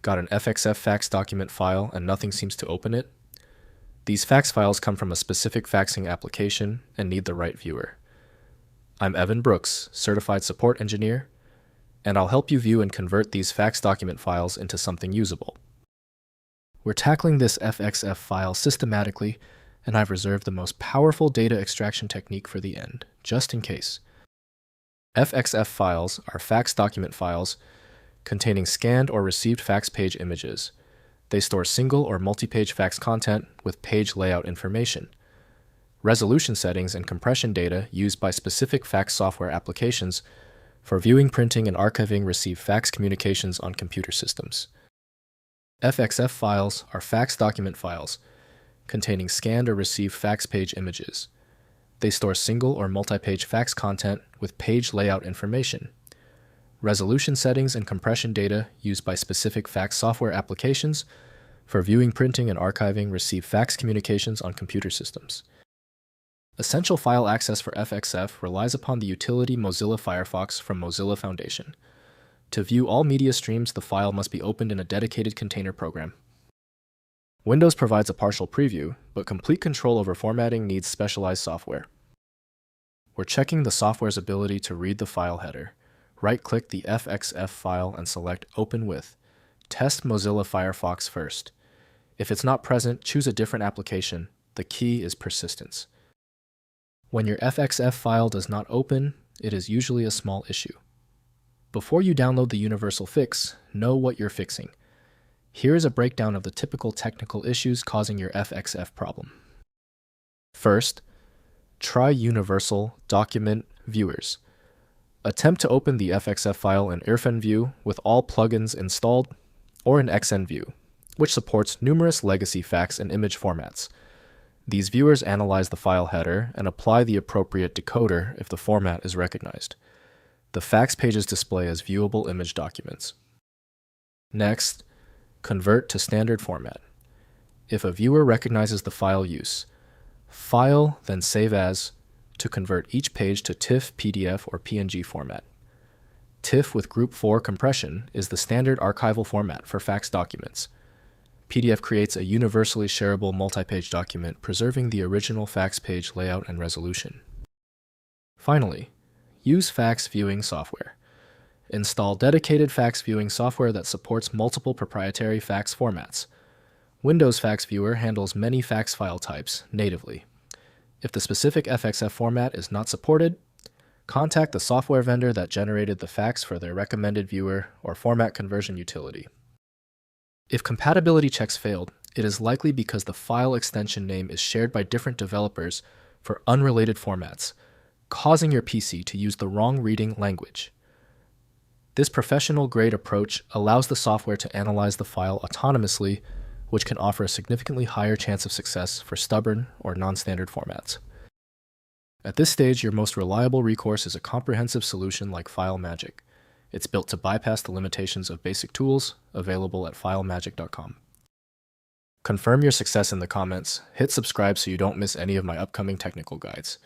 Got an FXF Fax document file and nothing seems to open it? These fax files come from a specific faxing application and need the right viewer. I'm Evan Brooks, Certified Support Engineer, and I'll help you view and convert these fax document files into something usable. We're tackling this FXF file systematically, and I've reserved the most powerful data extraction technique for the end, just in case. FXF files are fax document files containing scanned or received fax page images. They store single or multi-page fax content with page layout information, resolution settings, and compression data used by specific fax software applications for viewing, printing, and archiving received fax communications on computer systems. FXF files are fax document files containing scanned or received fax page images. They store single or multi-page fax content with page layout information, resolution settings, and compression data used by specific fax software applications for viewing, printing, and archiving received fax communications on computer systems. Essential file access for FXF relies upon the utility Mozilla Firefox from Mozilla Foundation. To view all media streams, the file must be opened in a dedicated container program. Windows provides a partial preview, but complete control over formatting needs specialized software. We're checking the software's ability to read the file header. Right-click the FXF file and select Open With. Test Mozilla Firefox first. If it's not present, choose a different application. The key is persistence. When your FXF file does not open, it is usually a small issue. Before you download the universal fix, know what you're fixing. Here is a breakdown of the typical technical issues causing your FXF problem. First, try Universal Document Viewers. Attempt to open the FXF file in IrfanView with all plugins installed, or in XNView, which supports numerous legacy fax and image formats. These viewers analyze the file header and apply the appropriate decoder if the format is recognized. The fax pages display as viewable image documents. Next, convert to standard format. If a viewer recognizes the file use, File, then Save As, to convert each page to TIFF, PDF, or PNG format. TIFF with Group 4 compression is the standard archival format for fax documents. PDF creates a universally shareable multi-page document preserving the original fax page layout and resolution. Finally, use Fax Viewing Software. Install dedicated fax viewing software that supports multiple proprietary fax formats. Windows Fax Viewer handles many fax file types natively. If the specific FXF format is not supported, contact the software vendor that generated the fax for their recommended viewer or format conversion utility. If compatibility checks failed, it is likely because the file extension name is shared by different developers for unrelated formats, causing your PC to use the wrong reading language. This professional-grade approach allows the software to analyze the file autonomously, which can offer a significantly higher chance of success for stubborn or non-standard formats. At this stage, your most reliable recourse is a comprehensive solution like FileMagick. It's built to bypass the limitations of basic tools available at FileMagick.com. Confirm your success in the comments, hit subscribe so you don't miss any of my upcoming technical guides.